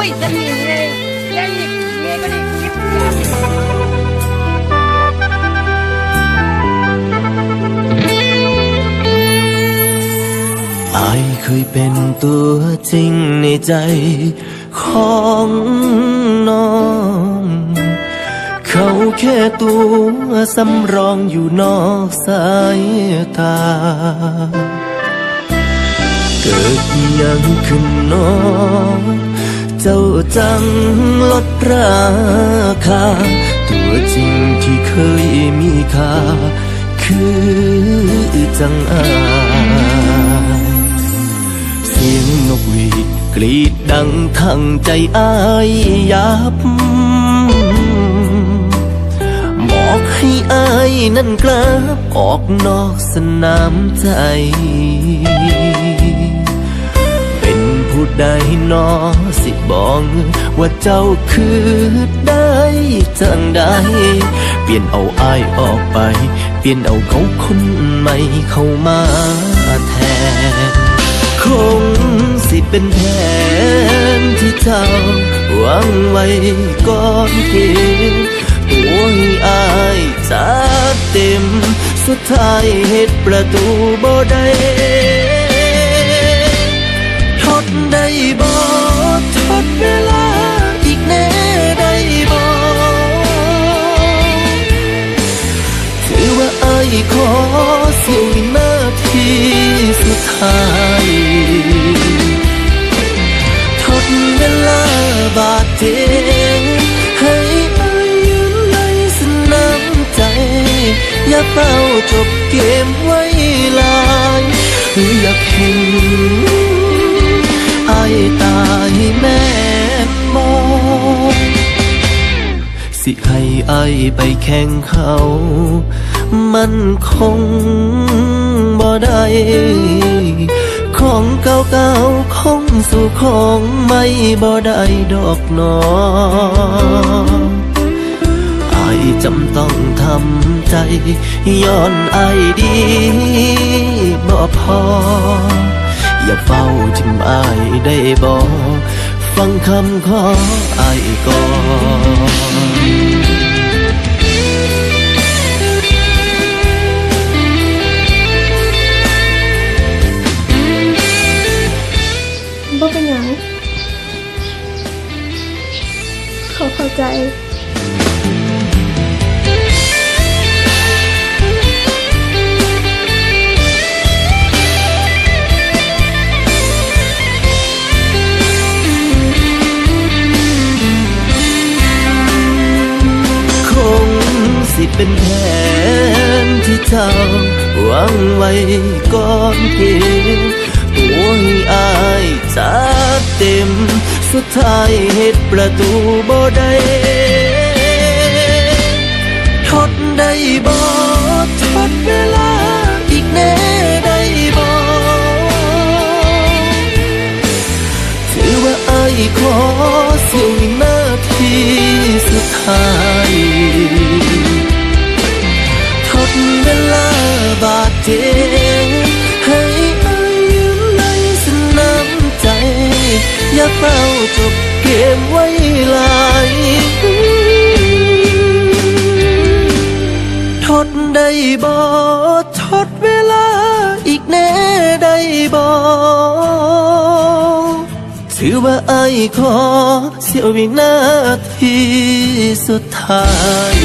ยจะมีไงยังอีกเมียก็ได้คิดอายเคยเป็นตัวจริงในใจของน้อง เขาแค่ตัวสำรองอยู่นอกสายตา เกิดยังขึ้นน้องเจ้าจังลดราคา ตัวจริงที่เคยมีค่าคือจังอายเสียงนกหวีดกรีดดังทั้งใจอายยับ บอกให้อายนั้นกลับออกนอกสนามใจเป็นผู้ใดนอสิบอกว่าเจ้าคือได้จังใดเปลี่ยนเอาอายออกไปเปลี่ยนเอาเขาคนใหม่เข้ามาแทนคงสิเป็นแผนที่เจ้าวางไว้ก่อนเกมตัวให้อายจัดเต็มสุดท้ายเหตุประตูบ่ได้ทดได้บ่ทดเวลาอีกแน่ได้บ่ถือว่าอายขอเสียวินาทีสุดท้ายทดเวลาบาดเจ็บให้อายยืนในสนามใจอย่าเฝ้าจบเกมไว้ลายอยากเห็นอายตายแม่มองสิให้อายไปแข่งเขามันคงบ่ได้ของเก่าๆคงสู่ของไม่บ่ได้ดอกหนออายจำต้องทำใจย้อนอายดีบ่พออย่าเฝ้าจิ้มอายได้บ่ฟังคำขออายก่อนบ่เป็นหยังเขาเข้าใจคงสิเป็นแผนที่เจ้าวางไว้ก่อนเกมตัวให้อายจัดเต็มสุดท้ายเหตุประตูบ่ได้ทดได้บ่ทดเวลาอีกแน่ได้บ่ถือว่าอายขอเสียวินาทีสุดท้ายทดเวลาบาดเจ็บให้อายยืนในสนามใจอย่าเฝ้าจบเกมไว้ลายทดได้บ่ทดเวลาอีกแน่ได้บ่ถือว่าอายขอเสียวินาทีสุดท้าย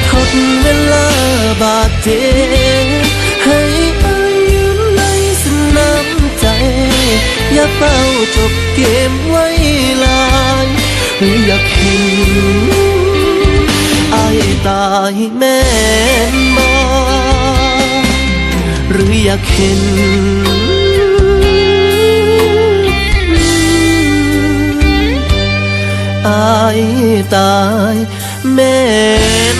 ทดเวลาบาดเจ็บให้อายยืนในสนามใจอย่าเฝ้าจบเกมไว้ลายอยากเห็นอายตายแม่นบ่หรืออยากเห็นอายตายแม่น